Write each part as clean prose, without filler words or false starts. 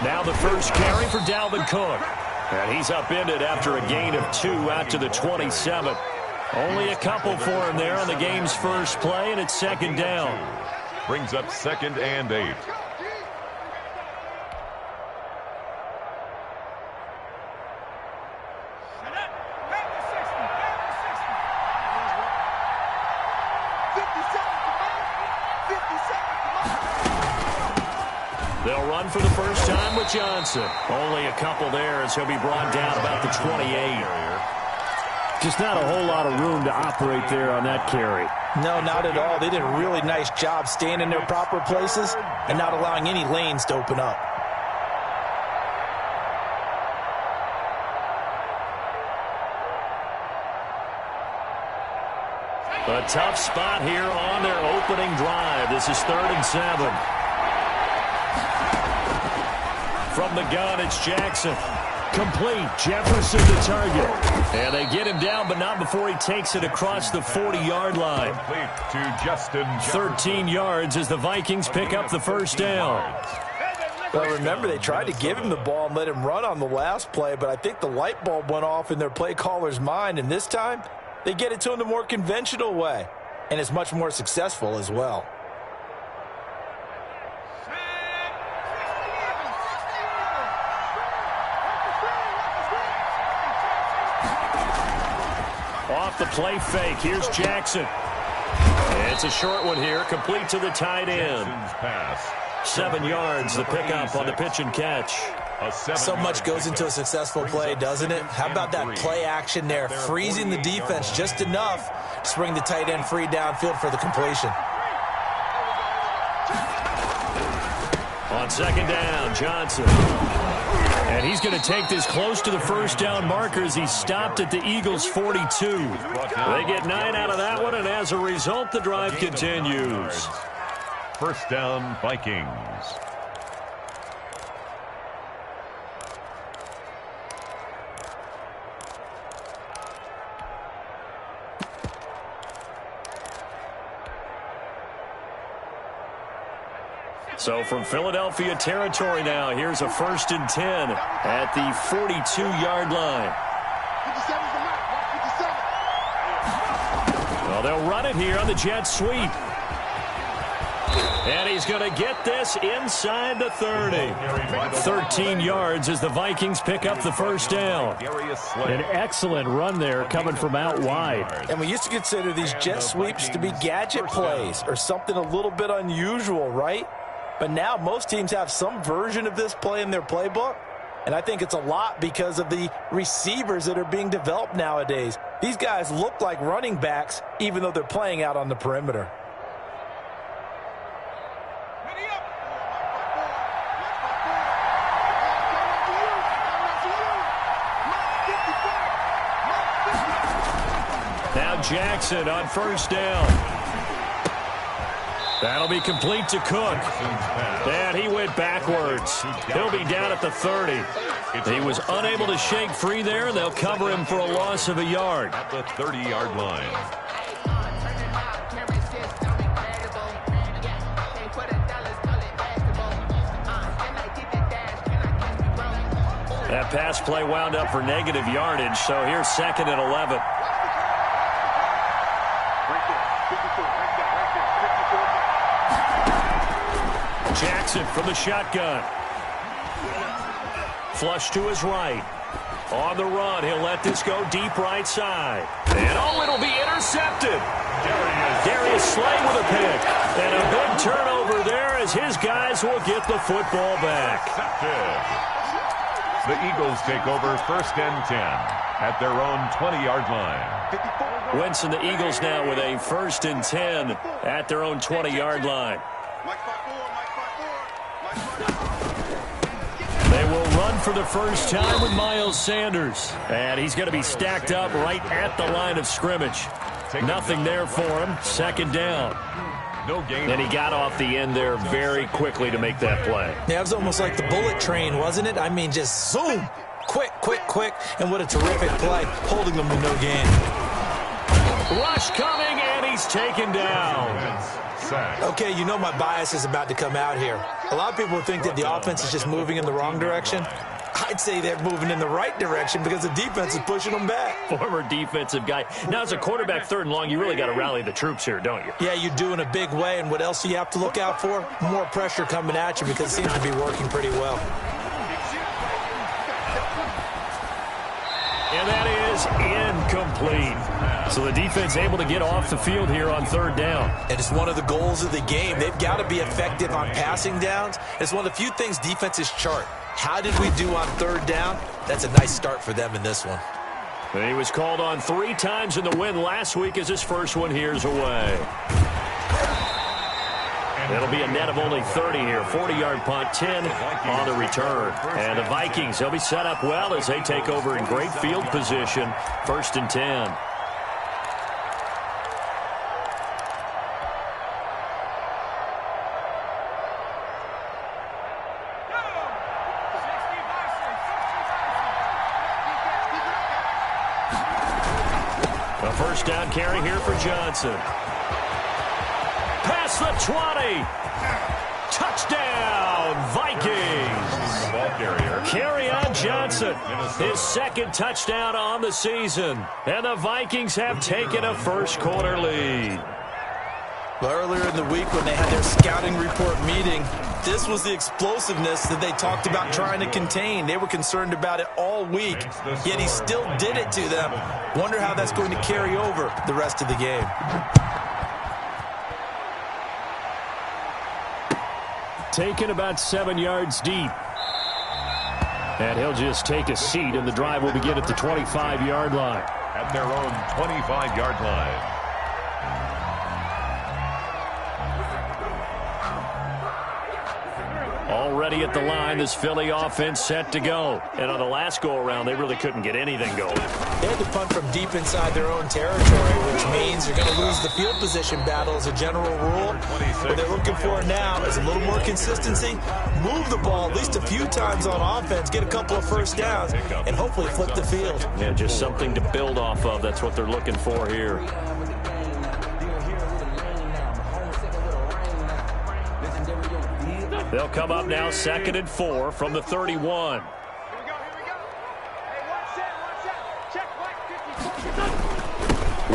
Now the first carry for Dalvin Cook. And he's upended after a gain of 2 out to the 27. Only a couple for him there on the game's first play, and it's second down. Brings up 2nd and 8. They'll run for the first time with Johnson. Only a couple there as he'll be brought down about the 28. Just not a whole lot of room to operate there on that carry. No, not at all. They did a really nice job staying in their proper places and not allowing any lanes to open up. A tough spot here on their opening drive. This is 3rd and 7. From the gun, it's Jackson. Complete. Jefferson the target. And they get him down, but not before he takes it across the 40-yard line. Complete to Justin Jefferson. 13 yards as the Vikings pick up the first down. Well, remember, they tried to give him the ball and let him run on the last play, but I think the light bulb went off in their play caller's mind, and this time they get it to him the more conventional way, and it's much more successful as well. Off the play fake, here's Jackson. It's a short one here, complete to the tight end. 7 yards, the pickup on the pitch and catch. So much goes into a successful play, doesn't it? How about that play action there, freezing the defense just enough to bring the tight end free downfield for the completion. On second down, Johnson. And he's going to take this close to the first down marker as he stopped at the Eagles' 42. They get 9 out of that one, and as a result, the drive continues. First down, Vikings. So from Philadelphia territory now, here's a 1st and 10 at the 42-yard line. Well, they'll run it here on the jet sweep. And he's going to get this inside the 30. 13 yards as the Vikings pick up the first down. An excellent run there coming from out wide. And we used to consider these jet sweeps to be gadget plays or something a little bit unusual, right? But now most teams have some version of this play in their playbook. And I think it's a lot because of the receivers that are being developed nowadays. These guys look like running backs even though they're playing out on the perimeter. Now Jackson on first down. That'll be complete to Cook. And he went backwards. He'll be down at the 30. He was unable to shake free there. They'll cover him for a loss of a yard. At the 30-yard line. That pass play wound up for negative yardage, so here's 2nd and 11. Jackson from the shotgun. Flush to his right. On the run, he'll let this go deep right side. And oh, it'll be intercepted. Darius Slay with a pick. And a big turnover there as his guys will get the football back. The Eagles take over 1st and 10 at their own 20-yard line. Wentz and the Eagles now with a 1st and 10 at their own 20-yard line. They will run for the first time with Miles Sanders. And he's going to be stacked up right at the line of scrimmage. Nothing there for him. 2nd down. no gain. And he got off the end there very quickly to make that play. Yeah, it was almost like the bullet train, wasn't it? I mean, just zoom. Quick, quick, quick. And what a terrific play, holding them with no gain. Rush coming, and he's taken down. Okay, you know my bias is about to come out here. A lot of people think that the offense is just moving in the wrong direction. I'd say they're moving in the right direction because the defense is pushing them back. Former defensive guy. Now, as a quarterback, 3rd and long, you really got to rally the troops here, don't you? Yeah, you do in a big way. And what else do you have to look out for? More pressure coming at you because it seems to be working pretty well. And that is incomplete. So the defense able to get off the field here on 3rd down. And it's one of the goals of the game. They've got to be effective on passing downs. It's one of the few things defenses chart. How did we do on 3rd down? That's a nice start for them in this one. And he was called on 3 times in the win last week as his first one here's away. It'll be a net of only 30 here. 40-yard punt, 10 on the return. And the Vikings, they'll be set up well as they take over in great field position. 1st and 10. A 1st down carry here for Johnson. Past the 20. Touchdown, Vikings. Ball carrier. Kerryon Johnson, his 2nd touchdown on the season. And the Vikings have taken a first-quarter lead. Well, earlier in the week when they had their scouting report meeting, this was the explosiveness that they talked about trying to contain. They were concerned about it all week, yet he still did it to them. Wonder how that's going to carry over the rest of the game. Taken about 7 yards deep. And he'll just take a seat, and the drive will begin at the 25-yard line. At their own 25-yard line. Already at the line, this Philly offense set to go. And on the last go-around, they really couldn't get anything going. They had to punt from deep inside their own territory, which means you're going to lose the field position battle as a general rule. What they're looking for now is a little more consistency, move the ball at least a few times on offense, get a couple of 1st downs, and hopefully flip the field. Yeah, just something to build off of. That's what they're looking for here. They'll come up now 2nd and 4 from the 31.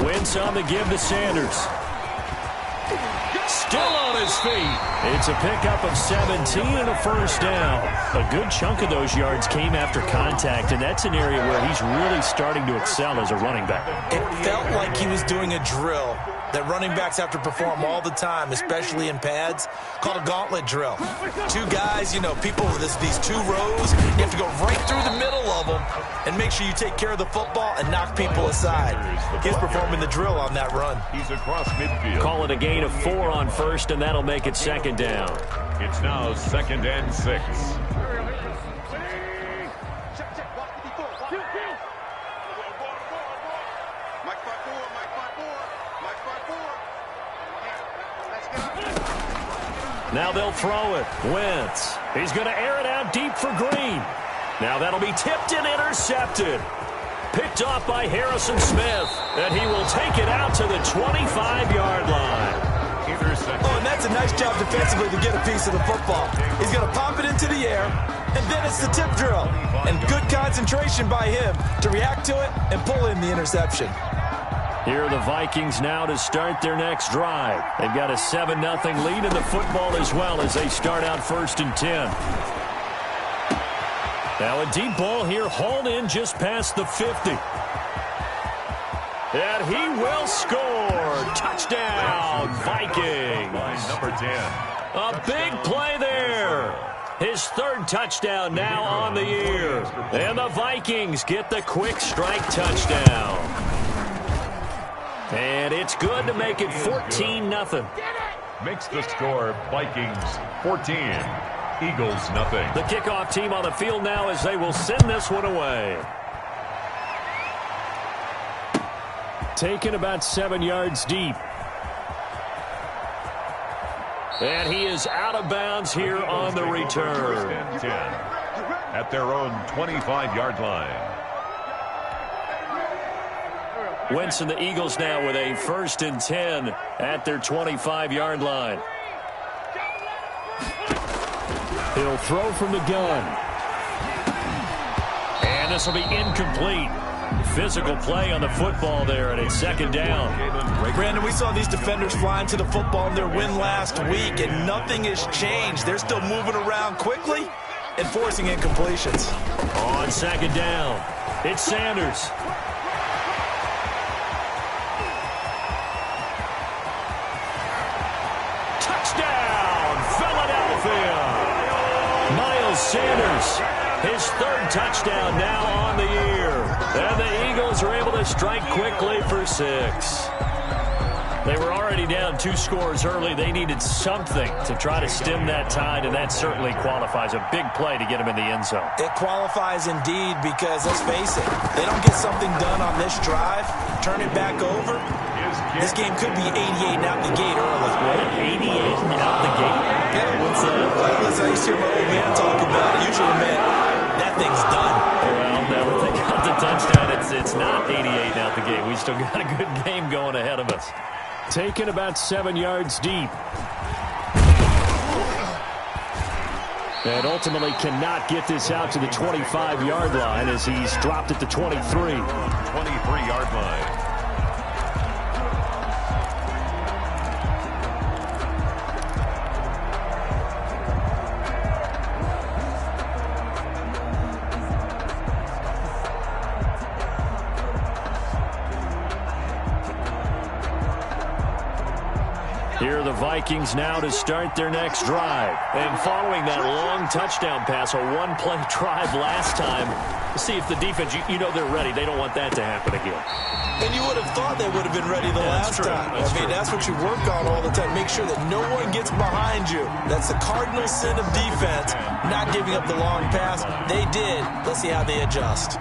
Wentz on the give to Sanders. Still on his feet. It's a pickup of 17 and a 1st down. A good chunk of those yards came after contact, and that's an area where he's really starting to excel as a running back. It felt like he was doing a drill that running backs have to perform all the time, especially in pads, called a gauntlet drill. 2 guys, you know, people with these 2 rows, you have to go right through the middle of them and make sure you take care of the football and knock people aside. He's performing the drill on that run. He's across midfield. Call it a gain of 4 on 1st, and that'll make it 2nd down. It's now 2nd and 6. Now they'll throw it. Wentz. He's going to air it out deep for Green. Now that'll be tipped and intercepted. Picked off by Harrison Smith. And he will take it out to the 25-yard line. Oh, and that's a nice job defensively to get a piece of the football. He's going to pop it into the air, and then it's the tip drill. And good concentration by him to react to it and pull in the interception. Here are the Vikings now to start their next drive. They've got a 7-0 lead in the football as well as they start out 1st and 10. Now a deep ball here hauled in just past the 50. And he will score. Touchdown, Vikings. Number 10. A big play there. His 3rd touchdown now on the year. And the Vikings get the quick strike touchdown. And it's good to make it 14-0. Makes the score Vikings 14, Eagles nothing. The kickoff team on the field now as they will send this one away. Taken about 7 yards deep. And he is out of bounds here on the First return. and 10 at their own 25-yard line. Wentz and the Eagles now with a 1st and 10 at their 25-yard line. He'll throw from the gun. And this will be incomplete. Physical play on the football there, and it's 2nd down. Brandon, we saw these defenders flying to the football in their win last week, and nothing has changed. They're still moving around quickly and forcing incompletions. On 2nd down, it's Sanders. Touchdown, Philadelphia! Miles Sanders, his 3rd touchdown now on the year. And the Eagles are able to strike quickly for 6. They were already down 2 scores early. They needed something to try to stem that tide, and that certainly qualifies. A big play to get them in the end zone. It qualifies indeed because, let's face it, they don't get something done on this drive, turn it back over, this game could be 88 and out the gate early. 88 and out the gate? Yeah, what's that? Listen, I used to hear my old man talk about it. Usually meant that thing's done. Well, now that they got the touchdown, it's not 88 and out the gate. We still got a good game going ahead of us. Taken about 7 yards deep. And ultimately cannot get this out to the 25-yard line as he's dropped at the 23. 23-yard line. Here are the Vikings now to start their next drive. And following that long touchdown pass, a one-play drive last time, to see if the defense, you know they're ready. They don't want that to happen again. And you would have thought they would have been ready the last time. That's what you work on all the time. Make sure that no one gets behind you. That's the cardinal sin of defense, not giving up the long pass. They did. Let's see how they adjust.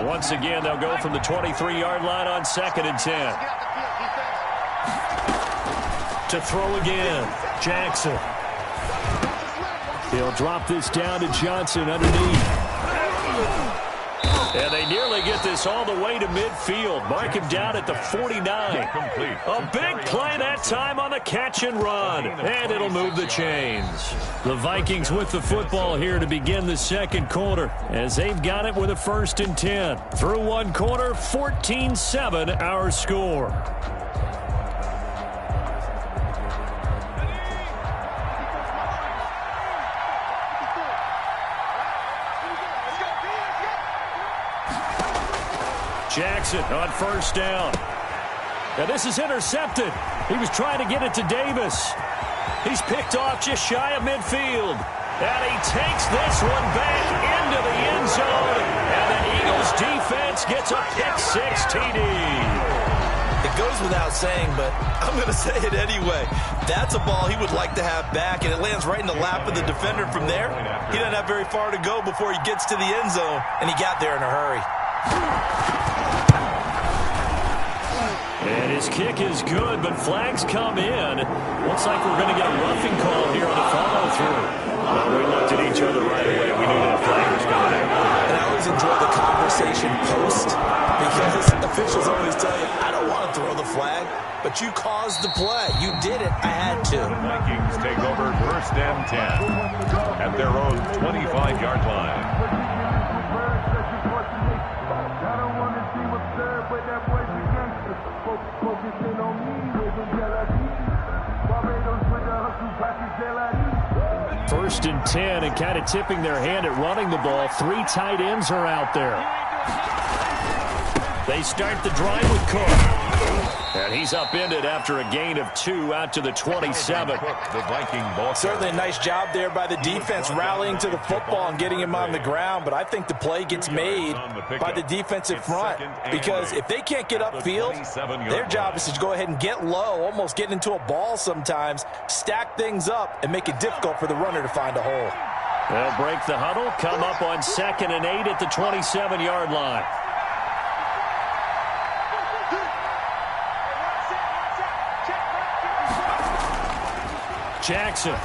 Once again, they'll go from the 23-yard line on 2nd and 10. To throw again, Jackson. He'll drop this down to Johnson underneath. And they nearly get this all the way to midfield. Mark him down at the 49. Complete. A big play that time on the catch and run. And it'll move the chains. The Vikings with the football here to begin the 2nd quarter, as they've got it with a 1st and 10. Through 1 quarter, 14-7 our score. Jackson on 1st down. Now this is intercepted. He was trying to get it to Davis. He's picked off just shy of midfield. And he takes this one back into the end zone. And the Eagles defense gets a pick-6 TD. It goes without saying, but I'm going to say it anyway. That's a ball he would like to have back, and it lands right in the lap of the defender from there. He doesn't have very far to go before he gets to the end zone, and he got there in a hurry. And his kick is good, but flags come in. Looks like we're going to get a roughing call here on the follow-through. Well, we looked at each other right away. We knew that flag was coming in. And I always enjoy the conversation post, because officials always tell you, I don't want to throw the flag, but you caused the play. You did it. I had to. The Vikings take over 1st and 10 at their own 25-yard line. First and 10, and kind of tipping their hand at running the ball. 3 tight ends are out there. They start the drive with Cook. And he's upended after a gain of 2 out to the 27. The Viking ball. Certainly a nice job there by the defense rallying to the football and getting him on the ground, but I think the play gets made by the defensive front, because if they can't get upfield, their job is to go ahead and get low, almost get into a ball sometimes, stack things up, and make it difficult for the runner to find a hole. They'll break the huddle, come up on 2nd and 8 at the 27-yard line. Jackson.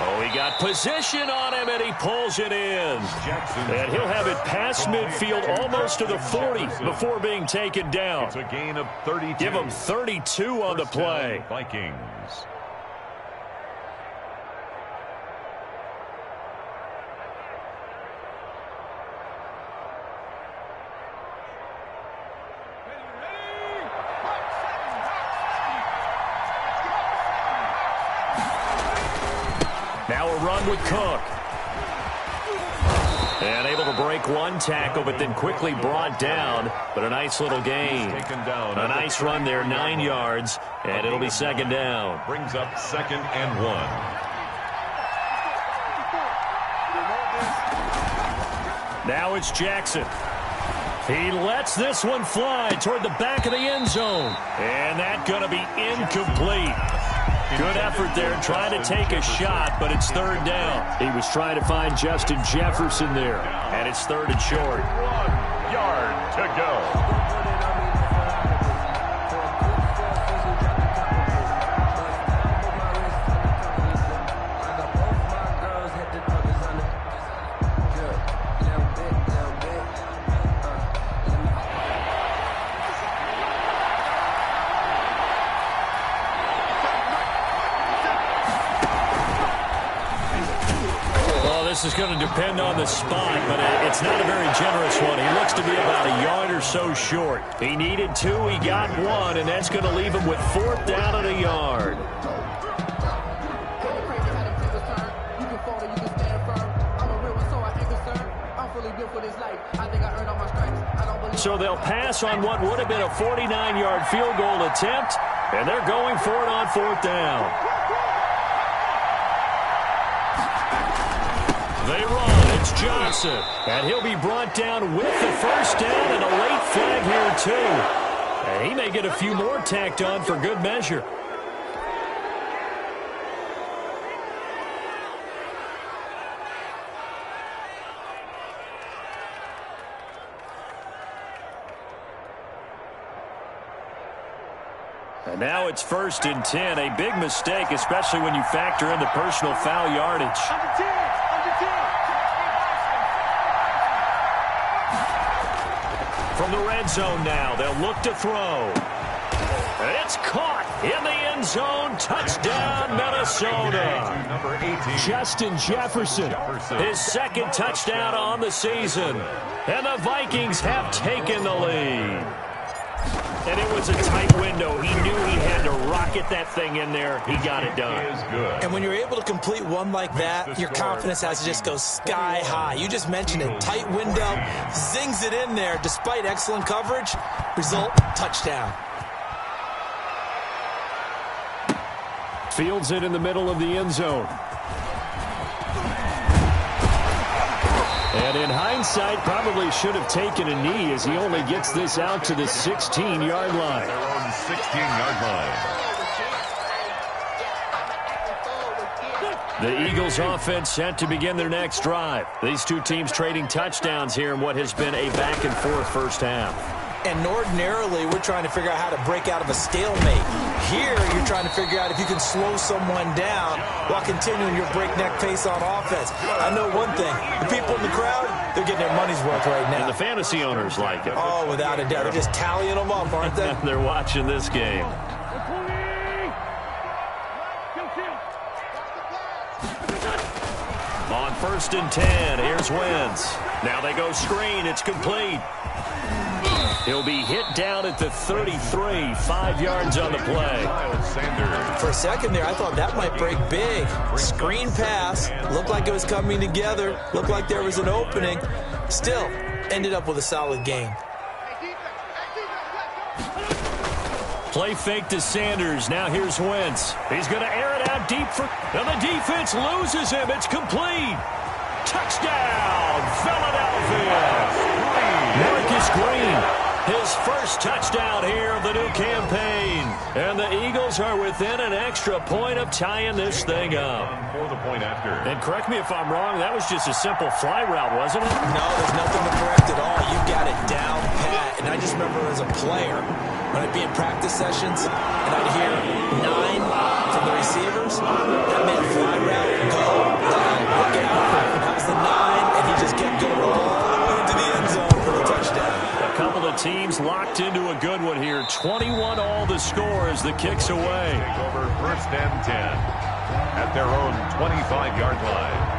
Oh, he got position on him, and he pulls it in. And he'll have it past midfield almost to the 40 before being taken down. It's a gain of 32. Give him 32 on the play. Vikings. Now a run with Cook. And able to break one tackle, but then quickly brought down. But a nice little gain. A nice run there, 9 yards, and it'll be 2nd down. Brings up 2nd and 1. Now it's Jackson. He lets this one fly toward the back of the end zone. And that's going to be incomplete. Good effort there, trying to take a shot, but it's 3rd down. He was trying to find Justin Jefferson there, and it's 3rd and short. 1 yard to go. This is going to depend on the spot, but it's not a very generous one. He looks to be about a yard or so short. He needed 2, he got 1, and that's going to leave him with 4th down and a yard. So they'll pass on what would have been a 49-yard field goal attempt, and they're going for it on 4th down. They run. It's Johnson. And he'll be brought down with the 1st down and a late flag here, too. And he may get a few more tacked on for good measure. And now it's 1st and 10. A big mistake, especially when you factor in the personal foul yardage. From the red zone now, they'll look to throw. It's caught in the end zone. Touchdown, Minnesota. Number 18. Justin Jefferson, his 2nd touchdown on the season. And the Vikings have taken the lead. And it was a tight window. He knew he had to rocket that thing in there. He got it done. And when you're able to complete one like that, your confidence has to just go sky high. You just mentioned it. Tight window, zings it in there despite excellent coverage. Result, touchdown. Fields it in the middle of the end zone. And in hindsight, probably should have taken a knee as he only gets this out to the 16-yard line. Their own 16-yard line. The Eagles offense set to begin their next drive. These two teams trading touchdowns here in what has been a back-and-forth first half. And ordinarily, we're trying to figure out how to break out of a stalemate. Here, you're trying to figure out if you can slow someone down while continuing your breakneck pace on offense. I know one thing. The people in the crowd, they're getting their money's worth right now. And the fantasy owners like it. Oh, without a doubt. They're just tallying them up, aren't they? They're watching this game. On 1st and 10, here's Wentz. Now they go screen. It's complete. He'll be hit down at the 33, 5 yards on the play. For a second there, I thought that might break big. Screen pass, looked like it was coming together, looked like there was an opening. Still, ended up with a solid game. Play fake to Sanders. Now here's Wentz. He's going to air it out deep for... And the defense loses him. It's complete. Touchdown, Philadelphia. Marcus Green. His first touchdown here of the new campaign. And the Eagles are within an extra point of tying this thing up. For the point after. And correct me if I'm wrong, that was just a simple fly route, wasn't it? No, there's nothing to correct at all. You got it down pat. And I just remember as a player, when I'd be in practice sessions, and I'd hear 9 from the receivers, that meant fly route, go, look out. That was the 9, and he just kept going all the way into the end zone for the touchdown. A couple of teams locked into a good one here. 21 all the score as the kick's away. Take over first and 10 at their own 25-yard line.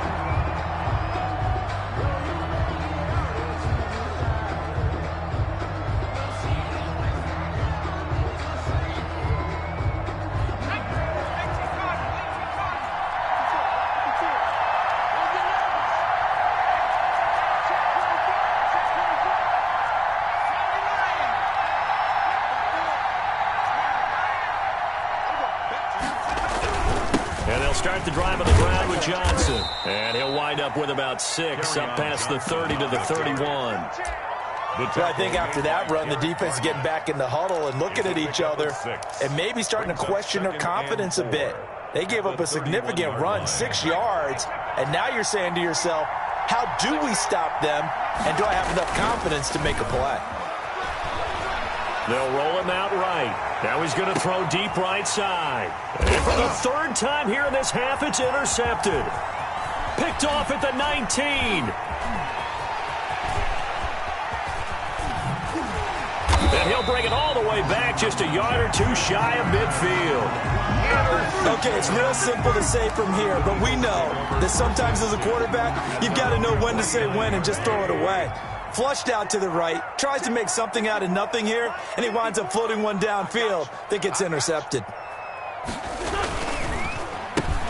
Start the drive on the ground with Johnson. And he'll wind up with about 6 up past the 30 to the 31. So I think after that run, the defense is getting back in the huddle and looking at each other and maybe starting to question their confidence a bit. They gave up a significant run, 6 yards, and now you're saying to yourself, how do we stop them, and do I have enough confidence to make a play? They'll roll him out right. Now he's going to throw deep right side. And for the 3rd time here in this half, it's intercepted. Picked off at the 19. And he'll bring it all the way back, just a yard or 2 shy of midfield. Okay, it's real simple to say from here, but we know that sometimes as a quarterback, you've got to know when to say when and just throw it away. Flushed out to the right, tries to make something out of nothing here, and he winds up floating one downfield that gets intercepted.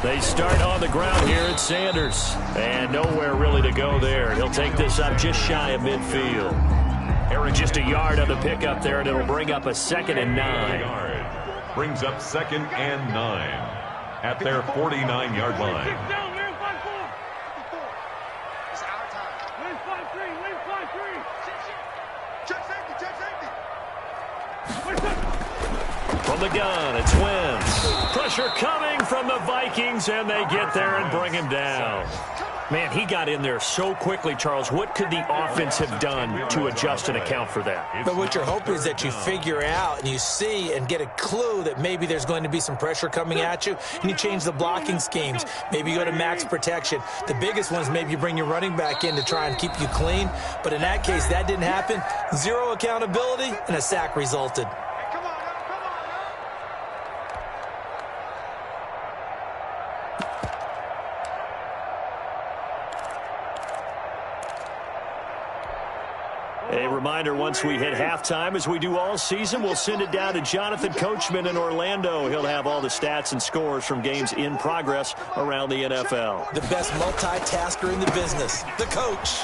They start on the ground here at Sanders. And nowhere really to go there. He'll take this up just shy of midfield. Aaron just a yard on the pickup there, and it'll bring up a 2nd and 9. Brings up 2nd and 9 at their 49-yard line. From the gun, it's Wentz. Pressure coming from the Vikings, and they get there and bring him down. Man, he got in there so quickly, Charles. What could the offense have done to adjust and account for that? But what you're hoping is that you figure out and you see and get a clue that maybe there's going to be some pressure coming at you, and you change the blocking schemes. Maybe you go to max protection. The biggest one is maybe you bring your running back in to try and keep you clean. But in that case, that didn't happen. 0 accountability, and a sack resulted. A reminder, once we hit halftime, as we do all season, we'll send it down to Jonathan Coachman in Orlando. He'll have all the stats and scores from games in progress around the NFL. The best multitasker in the business, the coach.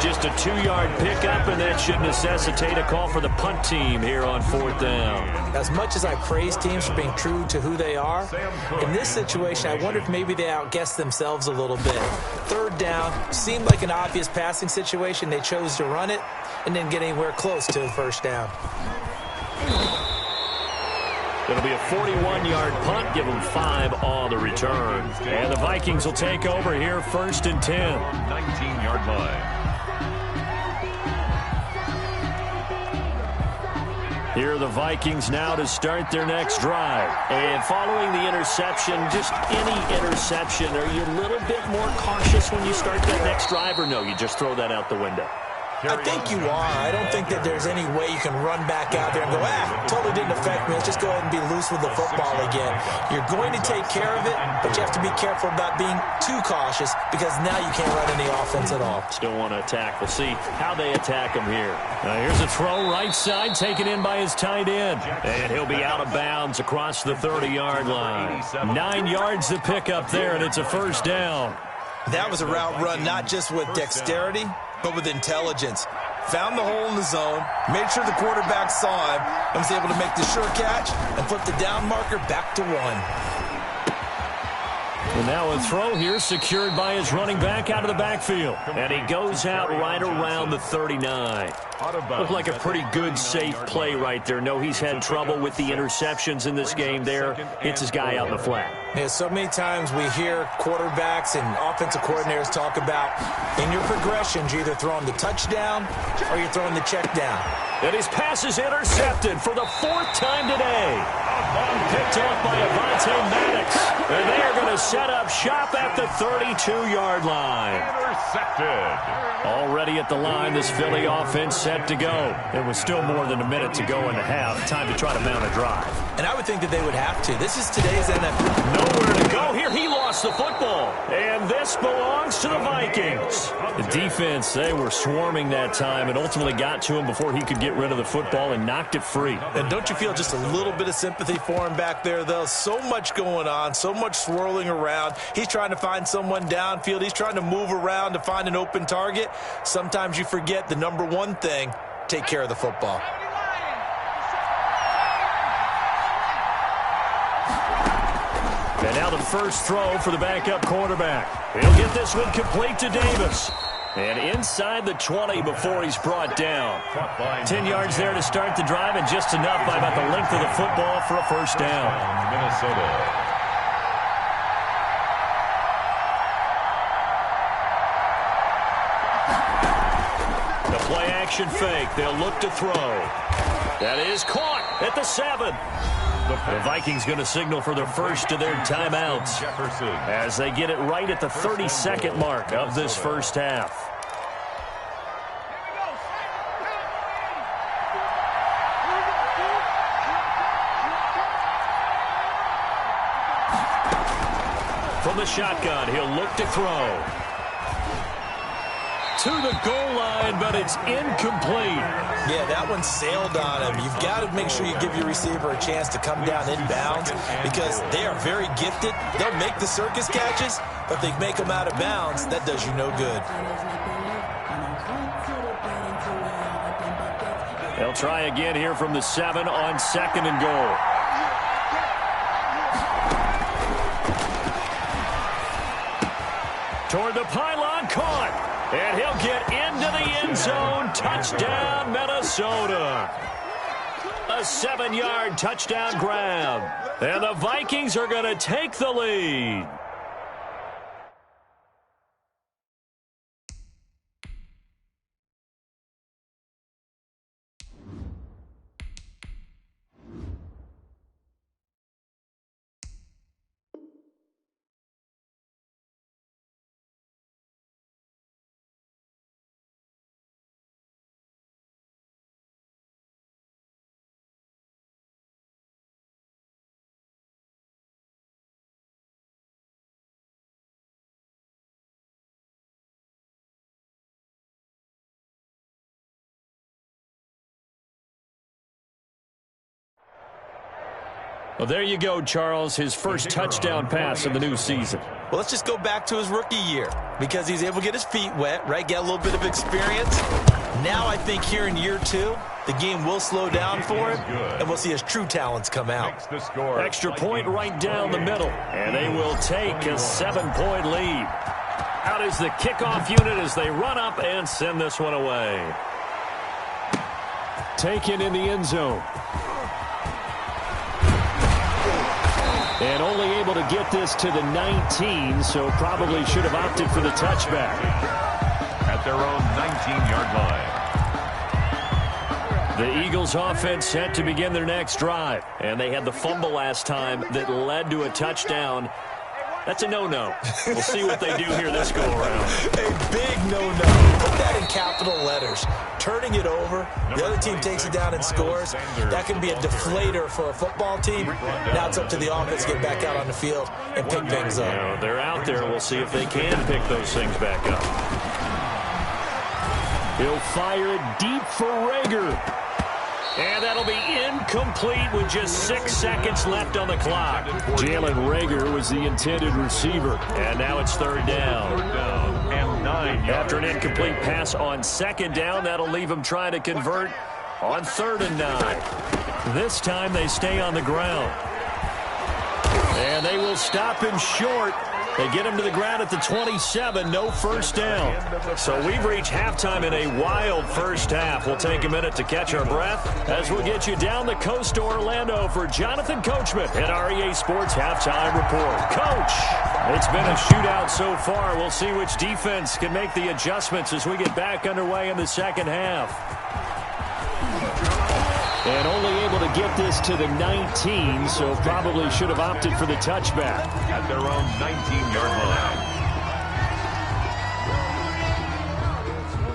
Just a 2-yard pickup, and that should necessitate a call for the punt team here on 4th down. As much as I praise teams for being true to who they are, in this situation, I wonder if maybe they outguessed themselves a little bit. 3rd down, seemed like an obvious passing situation. They chose to run it and didn't get anywhere close to a 1st down. It'll be a 41-yard punt, give them 5 on the return. And the Vikings will take over here, 1st and 10. 19-yard line. Here are the Vikings now to start their next drive. And following the interception, just any interception, are you a little bit more cautious when you start that next drive, or no, you just throw that out the window? I think you are. I don't think that there's any way you can run back out there and go, totally didn't affect me. Let's just go ahead and be loose with the football again. You're going to take care of it, but you have to be careful about being too cautious because now you can't run any offense at all. Still want to attack. We'll see how they attack him here. Here's a throw right side, taken in by his tight end. And he'll be out of bounds across the 30-yard line. 9 yards to pick up there, and it's a 1st down. That was a route run not just with dexterity, but with intelligence. Found the hole in the zone, made sure the quarterback saw him, and was able to make the sure catch and flip the down marker back to 1. And now a throw here secured by his running back out of the backfield. And he goes out right around the 39. Looked like a pretty good, safe play right there. No, he's had trouble with the interceptions in this game there. Hits his guy out in the flat. Yeah, so many times we hear quarterbacks and offensive coordinators talk about in your progressions, you're either throwing the touchdown or you're throwing the check down. And his pass is intercepted for the 4th time today. Picked off by Avonte Maddox. And they are going to set up shop at the 32-yard line. Intercepted. Already at the line, this Philly offense set to go. There was still more than a minute to go in the half. Time to try to mount a drive. And I would think that they would have to. This is today's NFL. Nowhere to go here. He lost the football. And this belongs to the Vikings. The defense, they were swarming that time and ultimately got to him before he could get rid of the football and knocked it free. And don't you feel just a little bit of sympathy for him back there, though? So much going on, so much swirling around. He's trying to find someone downfield. He's trying to move around to find an open target. Sometimes you forget the number one thing, take care of the football. And now the first throw for the backup quarterback. He'll get this one complete to Davis. And inside the 20 before he's brought down. 10 yards there to start the drive, and just enough by about the length of the football for a first down. Minnesota. Play action fake. They'll look to throw. That is caught at the 7. The Vikings going to signal for their first of their timeouts as they get it right at the 32nd mark of this first half. From the shotgun, he'll look to throw. To the goal line, but it's incomplete. Yeah, that one sailed on him. You've got to make sure you give your receiver a chance to come down inbounds because they are very gifted. They'll make the circus catches, but if they make them out of bounds, that does you no good. They'll try again here from the 7 on 2nd and goal. Toward the pylon, caught. And he'll get into the end zone. Touchdown, Minnesota. A 7-yard touchdown grab. And the Vikings are going to take the lead. Well, there you go, Charles. His first touchdown pass of the new season. Well, let's just go back to his rookie year because he's able to get his feet wet, right? Get a little bit of experience. Now I think here in year 2, the game will slow down for him, and we'll see his true talents come out. Extra point right down the middle, and they will take a 7-point lead. Out is the kickoff unit as they run up and send this one away. Taken in the end zone. And only able to get this to the 19, so probably should have opted for the touchback. At their own 19-yard line. The Eagles offense set to begin their next drive. And they had the fumble last time that led to a touchdown. That's a no-no. We'll see what they do here this go-around. A big no-no. Put that in capital letters. Turning it over, the other team takes it down and scores. That can be a deflator for a football team. Now it's up to the offense to get back out on the field and pick things up. You know, they're out there. We'll see if they can pick those things back up. He'll fire it deep for Reagor. And that'll be incomplete with just 6 seconds left on the clock. Jalen Reagor was the intended receiver. And now it's 3rd down. And 9 yards. After an incomplete pass on 2nd down, that'll leave him trying to convert on 3rd and 9. This time they stay on the ground. And they will stop him short They get him to the ground at the 27, no first down. So we've reached halftime in a wild first half. We'll take a minute to catch our breath as we'll get you down the coast to Orlando for Jonathan Coachman at our EA Sports Halftime Report. Coach, it's been a shootout so far. We'll see which defense can make the adjustments as we get back underway in the second half. And only able to get this to the 19, so probably should have opted for the touchback. At their own 19-yard line.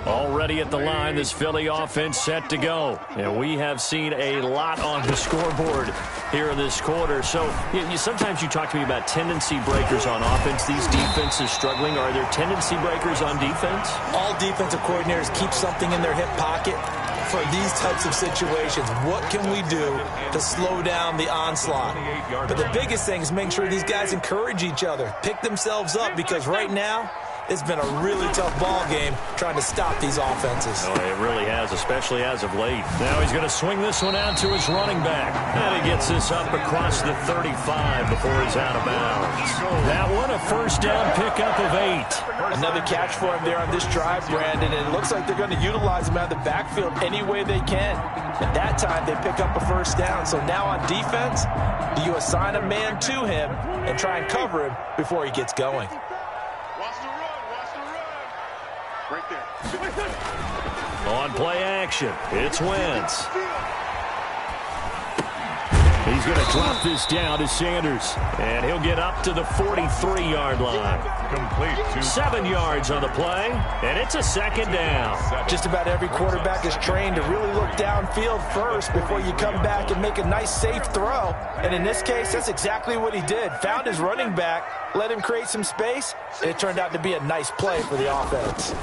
Already at the line, this Philly offense set to go. And we have seen a lot on the scoreboard here in this quarter. So sometimes you talk to me about tendency breakers on offense. These defenses struggling. Are there tendency breakers on defense? All defensive coordinators keep something in their hip pocket for these types of situations. What can we do to slow down the onslaught? But the biggest thing is making sure these guys encourage each other, pick themselves up, because right now it's been a really tough ball game trying to stop these offenses. Oh, it really has, especially as of late. Now he's going to swing this one out to his running back. And he gets this up across the 35 before he's out of bounds. That one, a first down pickup of 8. Another catch for him there on this drive, Brandon, and it looks like they're going to utilize him out of the backfield any way they can. At that time, they pick up a first down. So now on defense, do you assign a man to him and try and cover him before he gets going? Right there. On play action, it's Wentz. He's going to drop this down to Sanders, and he'll get up to the 43-yard line. Complete. 7 yards on the play, and it's a second down. Just about every quarterback is trained to really look downfield first before you come back and make a nice, safe throw. And in this case, that's exactly what he did. Found his running back, let him create some space, and it turned out to be a nice play for the offense.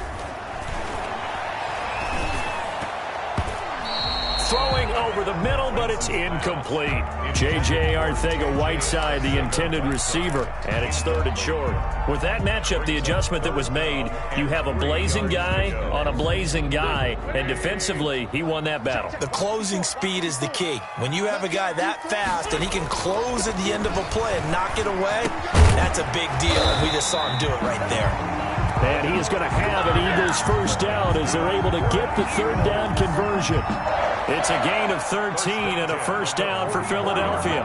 Throwing over the middle, but it's incomplete. J.J. Arcega-Whiteside, the intended receiver, and it's 3rd and short. With that matchup, the adjustment that was made, you have a blazing guy on a blazing guy, and defensively, he won that battle. The closing speed is the key. When you have a guy that fast and he can close at the end of a play and knock it away, that's a big deal, and we just saw him do it right there. And he is going to have an Eagles first down as they're able to get the 3rd down conversion. It's a gain of 13 and a first down for Philadelphia.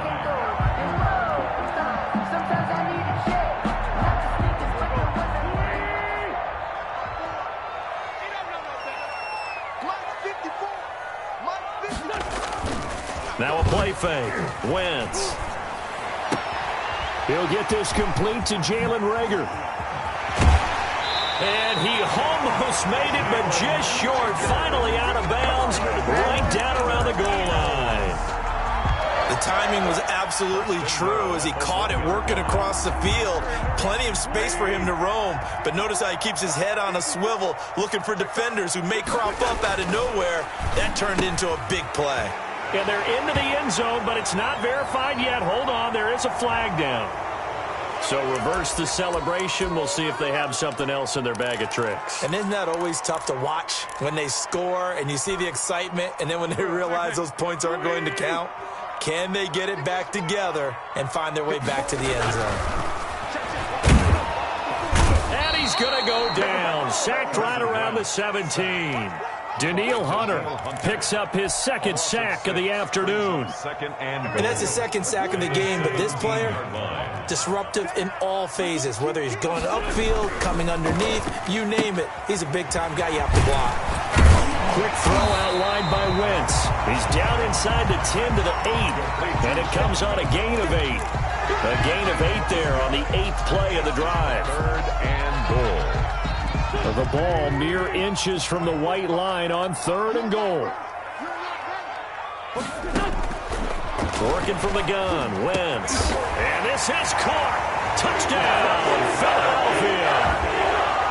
Now a play fake. Wentz. He'll get this complete to Jalen Reagor. And he almost made it, but just short. Finally out of bounds, right down around the goal line. The timing was absolutely true as he caught it working across the field. Plenty of space for him to roam, but notice how he keeps his head on a swivel, looking for defenders who may crop up out of nowhere. That turned into a big play. And they're into the end zone, but it's not verified yet. Hold on, there is a flag down. So reverse the celebration. We'll see if they have something else in their bag of tricks. And isn't that always tough to watch when they score and you see the excitement, and then when they realize those points aren't going to count? Can they get it back together and find their way back to the end zone? And he's going to go down. Sacked right around the 17. Danielle Hunter picks up his 2nd sack of the afternoon. And that's the 2nd sack of the game, but this player, disruptive in all phases, whether he's going upfield, coming underneath, you name it. He's a big-time guy you have to block. Quick throw outlined by Wentz. He's down inside the 10 to the 8, and it comes on a gain of 8. A gain of 8 there on the 8th play of the drive. 3rd and goal. The ball mere inches from the white line on 3rd and goal. Working from the gun, Wentz. And this is caught. Touchdown, Philadelphia.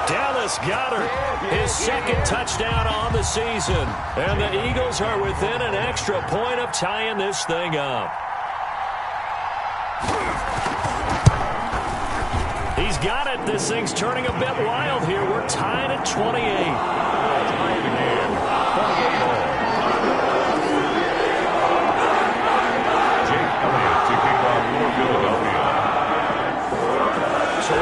Dallas Goedert, his 2nd touchdown on the season. And the Eagles are within an extra point of tying this thing up. He's got it. This thing's turning a bit wild here. We're tied at 28. Jake Elliott to kick off for Philadelphia. So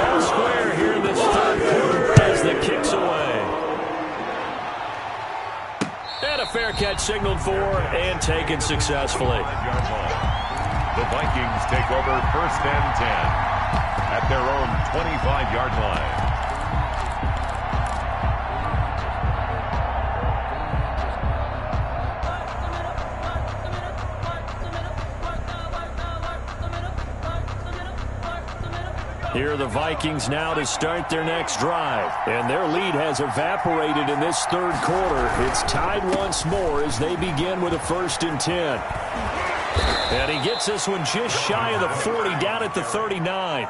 fair catch signaled for and taken successfully. The Vikings take over 1st and 10 at their own 25-yard line. Here are the Vikings now to start their next drive. And their lead has evaporated in this third quarter. It's tied once more as they begin with a 1st and 10. And he gets this one just shy of the 40, down at the 39.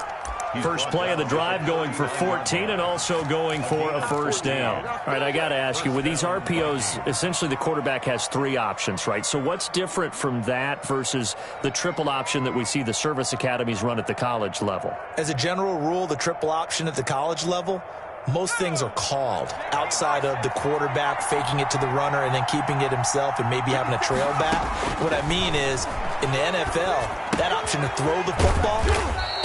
First play of the drive going for 14 and also going for a 1st down. All right, I got to ask you, with these RPOs, essentially the quarterback has 3 options, right? So what's different from that versus the triple option that we see the service academies run at the college level? As a general rule, the triple option at the college level, most things are called outside of the quarterback faking it to the runner and then keeping it himself and maybe having a trail back. What I mean is, in the NFL, that option to throw the football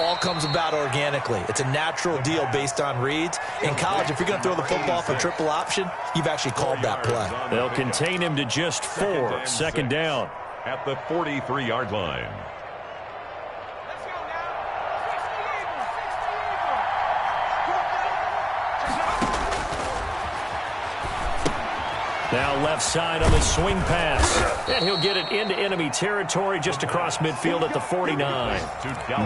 all comes about organically. It's a natural deal based on reads. In college, if you're going to throw the football for triple option, you've actually called that play. They'll contain him to just 4. 2nd down. At the 43-yard line. Now left side on the swing pass. And he'll get it into enemy territory just across midfield at the 49.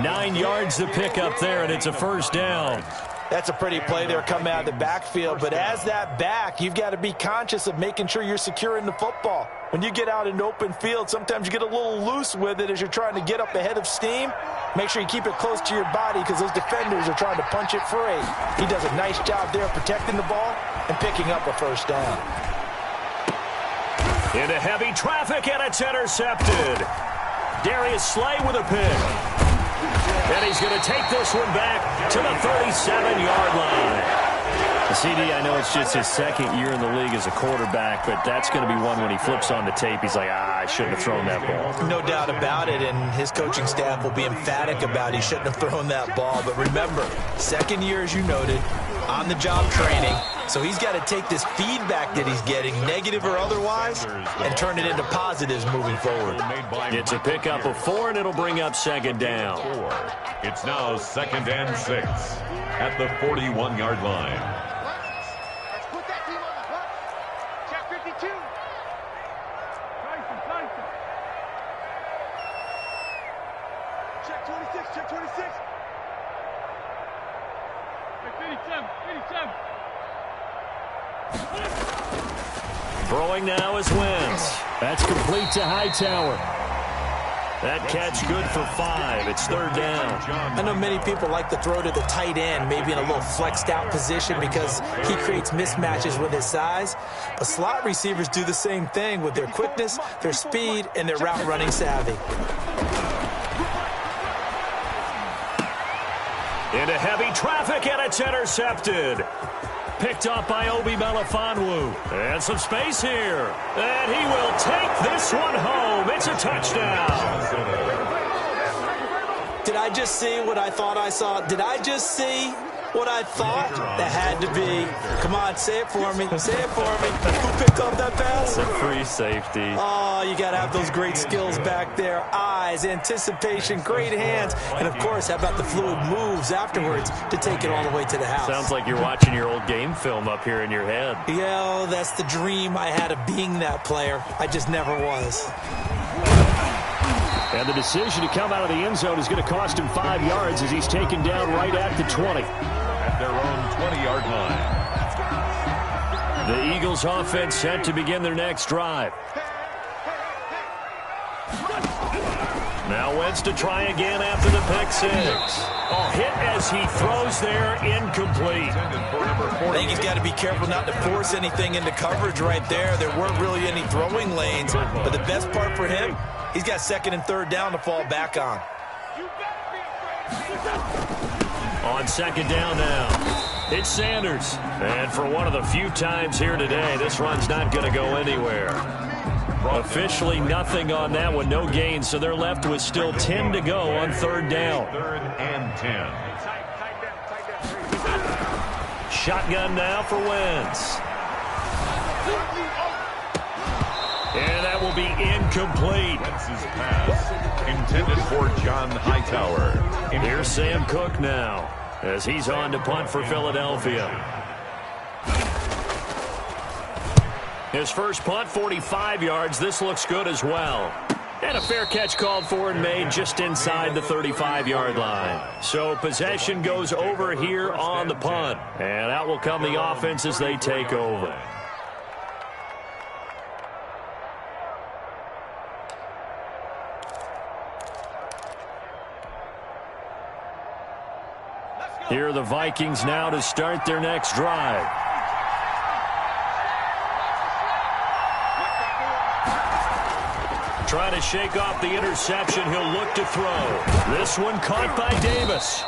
9 yards to pick up there, and it's a 1st down. That's a pretty play there coming out of the backfield. But as that back, you've got to be conscious of making sure you're securing the football. When you get out in open field, sometimes you get a little loose with it as you're trying to get up ahead of steam. Make sure you keep it close to your body because those defenders are trying to punch it free. He does a nice job there protecting the ball and picking up a 1st down. Into heavy traffic, and it's intercepted. Darius Slay with a pick. And he's going to take this one back to the 37-yard line. CD, I know it's just his 2nd year in the league as a quarterback, but that's going to be one when he flips on the tape. He's like, I shouldn't have thrown that ball. No doubt about it, and his coaching staff will be emphatic about he shouldn't have thrown that ball. But remember, 2nd year, as you noted, on-the-job training. So he's got to take this feedback that he's getting, negative or otherwise, and turn it into positives moving forward. It's a pickup of 4, and it'll bring up 2nd down. It's now 2nd and 6 at the 41-yard line. Throwing now is Wentz. That's complete to Hightower. That catch good for 5. It's 3rd down. I know many people like to throw to the tight end, maybe in a little flexed out position because he creates mismatches with his size. But slot receivers do the same thing with their quickness, their speed, and their route running savvy. Into heavy traffic, and it's intercepted. Picked up by Obi Melifonwu. And some space here. And he will take this one home. It's a touchdown. Did I just see what I thought I saw? Did I just see what I thought? That had to be. Come on, say it for me. Say it for me. Who picked up that pass? It's a free safety. Oh, you got to have those great skills back there. Eyes, anticipation, great hands. And, of course, how about the fluid moves afterwards to take it all the way to the house? Sounds like you're watching your old game film up here in your head. Yeah, that's the dream I had of being that player. I just never was. And the decision to come out of the end zone is going to cost him 5 yards as he's taken down right at the 20. At their own 20-yard line. The Eagles offense set to begin their next drive. Now Wentz to try again after the pick 6. Oh, hit as he throws there, incomplete. I think he's got to be careful not to force anything into coverage right there. There weren't really any throwing lanes, but the best part for him, he's got 2nd and 3rd down to fall back on. On 2nd down now, it's Sanders. And for one of the few times here today, this run's not going to go anywhere. Officially nothing on that one, no gain, so they're left with still 10 to go on 3rd down. 3rd and 10. Shotgun now for Wentz. And that will be incomplete. Wentz's pass intended for John Hightower. Here's Sam Cook now as he's on to punt for Philadelphia. His first punt, 45 yards. This looks good as well. And a fair catch called for and made just inside the 35-yard line. So possession goes over here on the punt. And out will come the offense as they take over. Here are the Vikings now to start their next drive. Trying to shake off the interception. He'll look to throw. This one caught by Davis.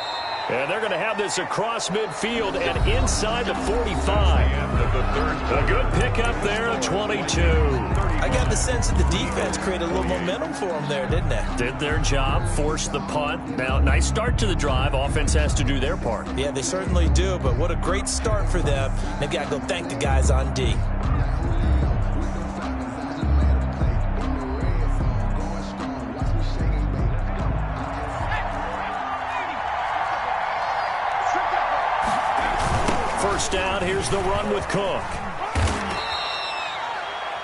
And they're going to have this across midfield and inside the 45. A good pickup there of 22. I got the sense that the defense created a little momentum for them there, didn't they? Did their job, forced the punt. Now, nice start to the drive. Offense has to do their part. Yeah, they certainly do, but what a great start for them. They've got to go thank the guys on D. First down, here's the run with Cook.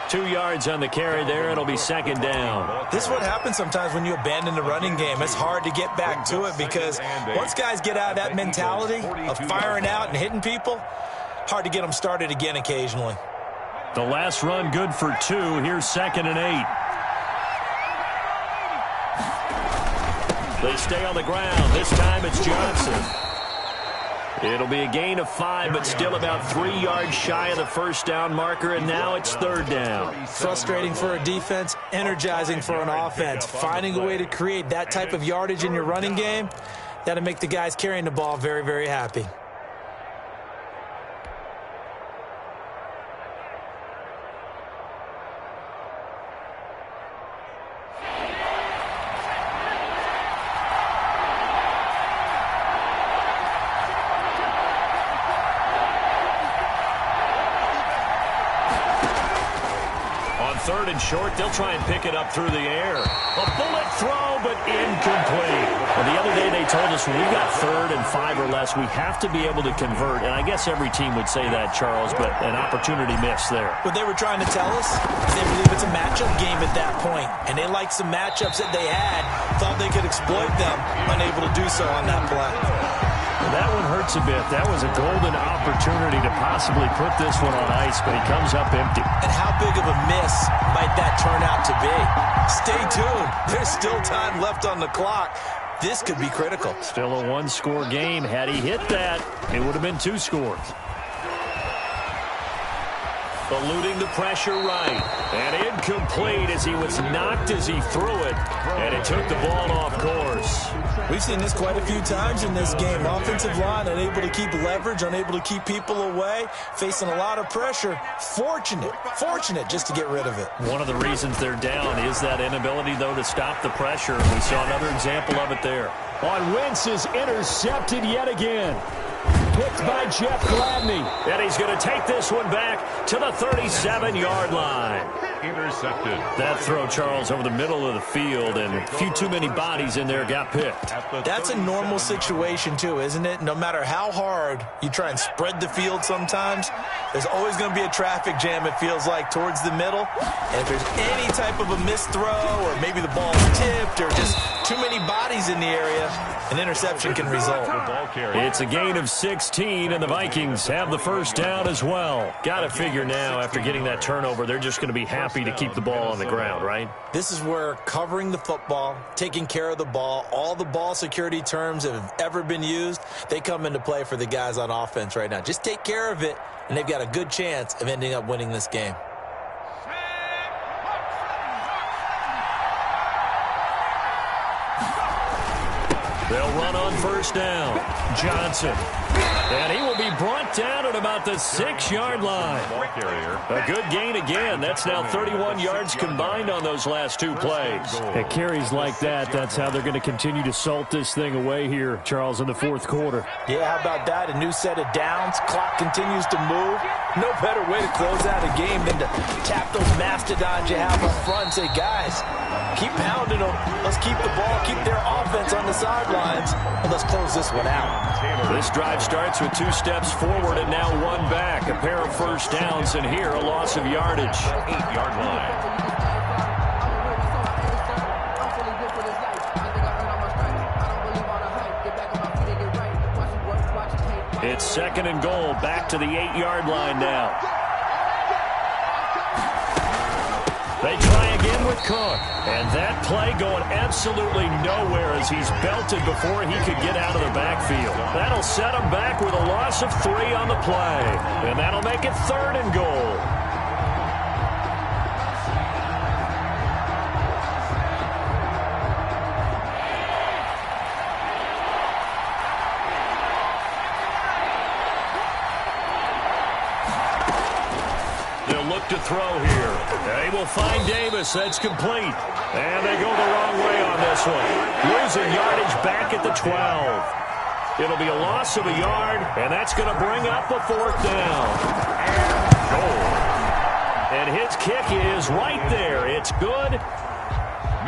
2 yards on the carry there. It'll be second down. This is what happens sometimes when you abandon the running game. It's hard to get back to it because once guys get out of that mentality of firing out and hitting people, hard to get them started again occasionally. The last run good for 2. Here's 2nd and 8. They stay on the ground. This time it's Johnson. It'll be a gain of 5, but still about 3 yards shy of the first down marker, and now it's third down. Frustrating for a defense, energizing for an offense. Finding a way to create that type of yardage in your running game, that'll make the guys carrying the ball very, very happy. Third and short, they'll try and pick it up through the air. A bullet throw, but incomplete. Well, the other day they told us when we got 3rd and 5 or less, we have to be able to convert. And I guess every team would say that, Charles, but an opportunity missed there. What they were trying to tell us is they believe it's a matchup game at that point. And they liked some matchups that they had, thought they could exploit them, unable to do so on that play. That one hurts a bit. That was a golden opportunity to possibly put this one on ice, but he comes up empty. And how big of a miss might that turn out to be? Stay tuned. There's still time left on the clock. This could be critical. Still a 1-score game. Had he hit that, it would have been 2 scores. Eluding the pressure right. And incomplete as he was knocked as he threw it. And it took the ball off course. We've seen this quite a few times in this game. Offensive line unable to keep leverage, unable to keep people away, facing a lot of pressure. Fortunate just to get rid of it. One of the reasons they're down is that inability, though, to stop the pressure. We saw another example of it there. On Wentz is intercepted yet again. Picked by Jeff Gladney. And he's going to take this one back to the 37-yard line. Intercepted. That throw, Charles, over the middle of the field, and a few too many bodies in there got picked. That's a normal situation, too, isn't it? No matter how hard you try and spread the field sometimes, there's always going to be a traffic jam, it feels like, towards the middle. And if there's any type of a missed throw or maybe the ball's tipped or just too many bodies in the area, an interception can result. It's a gain of 16, and the Vikings have the first down as well. Got to figure now, after getting that turnover, they're just going to be happy to keep the ball on the ground, right? This is where covering the football, taking care of the ball, all the ball security terms that have ever been used, they come into play for the guys on offense right now. Just take care of it, and they've got a good chance of ending up winning this game. They'll run on first down. Johnson. And he will be brought down at about the 6-yard line. A good gain again. That's now 31 yards combined on those last 2 plays. At carries like that, that's how they're going to continue to salt this thing away here, Charles, in the 4th quarter. Yeah, how about that? A new set of downs. Clock continues to move. No better way to close out a game than to tap those mastodons you have up front and say, guys, keep pounding them. Let's keep the ball, keep their offense on the sidelines, and let's close this one out. This drive starts with 2 steps forward and now 1 back. A pair of first downs, and here a loss of yardage. 8-yard line. It's 2nd and goal, back to the 8-yard line now. They try again with Cook. And that play going absolutely nowhere as he's belted before he could get out of the backfield. That'll set him back with a loss of 3 on the play. And that'll make it 3rd and goal. To throw here. They will find Davis. That's complete. And they go the wrong way on this one. Losing yardage back at the 12. It'll be a loss of a yard, and that's going to bring up a 4th down. And goal. And his kick is right there. It's good.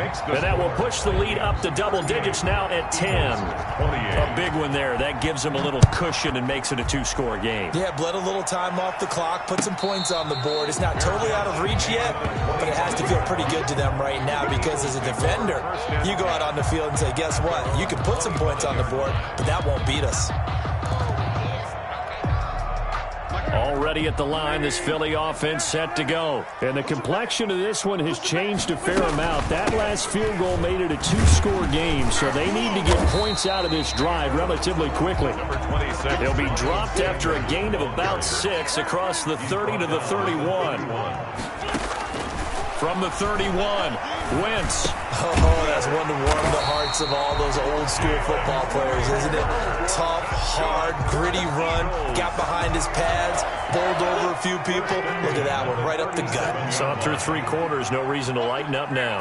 And that will push the lead up to double digits now at 10. A big one there. That gives them a little cushion and makes it a 2-score game. Yeah, bled a little time off the clock, put some points on the board. It's not totally out of reach yet, but it has to feel pretty good to them right now because as a defender, you go out on the field and say, guess what? You can put some points on the board, but that won't beat us. Already at the line, this Philly offense set to go. And the complexion of this one has changed a fair amount. That last field goal made it a 2-score game, so they need to get points out of this drive relatively quickly. They'll be dropped after a gain of about 6 across the 30 to the 31. From the 31, Wentz. Oh, that's one to warm the hearts of all those old-school football players, isn't it? Tough, hard, gritty run, got behind his pads, bowled over a few people. Look at that one, right up the gut. Saw through 3 quarters, no reason to lighten up now.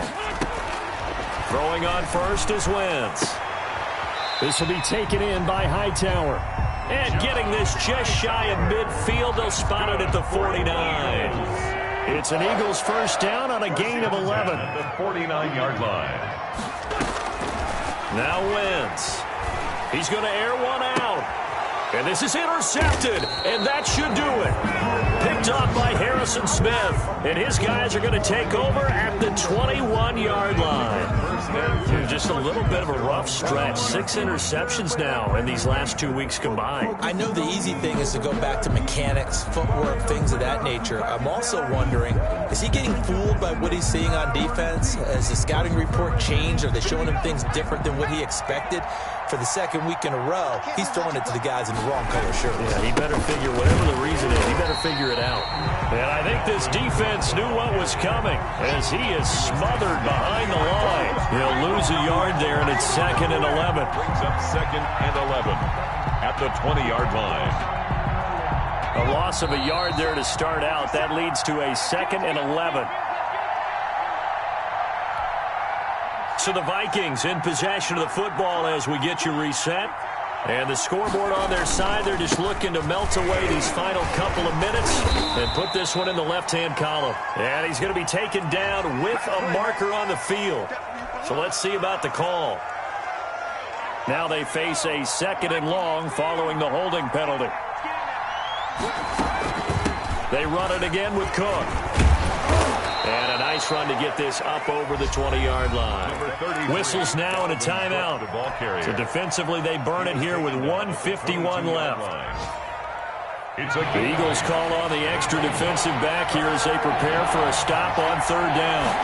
Throwing on first is Wentz. This will be taken in by Hightower. And getting this just shy of midfield, they'll spot it at the 49. It's an Eagles first down on a gain of 11. The 49-yard line. Now Wentz. He's going to air one out. And this is intercepted. And that should do it. Picked off by Harrison Smith. And his guys are going to take over at the 21-yard line. Just a little bit of a rough stretch. 6 interceptions now in these last 2 weeks combined. I know the easy thing is to go back to mechanics, footwork, things of that nature. I'm also wondering, is he getting fooled by what he's seeing on defense? Has the scouting report changed? Are they showing him things different than what he expected? For the 2nd week in a row, he's throwing it to the guys in the wrong color shirt. Yeah, he better figure, whatever the reason is, he better figure it out. And I think this defense knew what was coming as he is smothered behind the line. He'll lose a yard there, and it's 2nd and 11. Brings up 2nd and 11 at the 20-yard line. A loss of a yard there to start out. That leads to a 2nd and 11. So the Vikings in possession of the football as we get you reset. And the scoreboard on their side, they're just looking to melt away these final couple of minutes and put this one in the left-hand column. And he's going to be taken down with a marker on the field. So let's see about the call. Now they face a 2nd and long following the holding penalty. They run it again with Cook. And a nice run to get this up over the 20-yard line. Whistles now and a timeout. So defensively, they burn it here with 1:51 left. The Eagles call on the extra defensive back here as they prepare for a stop on 3rd down.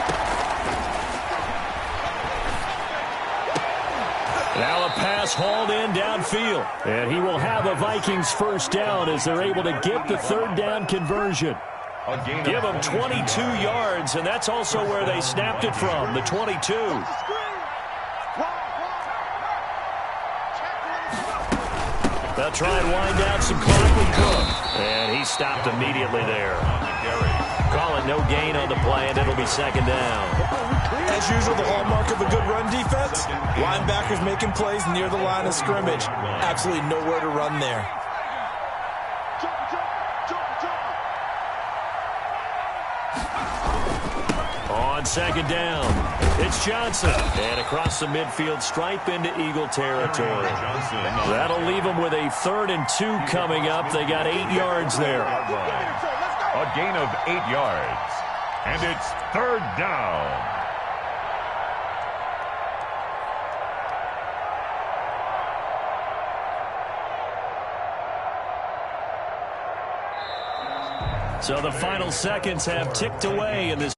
Now a pass hauled in downfield. And he will have a Vikings first down as they're able to get the 3rd down conversion. Give them 22 yards, and that's also where they snapped it from, the 22. They'll try and wind down some clock with Cook. And he stopped immediately there. Call it no gain on the play, and it'll be 2nd down. As usual, the hallmark of a good run defense, linebackers making plays near the line of scrimmage. Absolutely nowhere to run there. On second down, it's Johnson. And across the midfield stripe into Eagle territory. That'll leave them with a 3rd and 2 coming up. They got 8 yards there. A gain of 8 yards. And it's 3rd down. So the final seconds have ticked away in this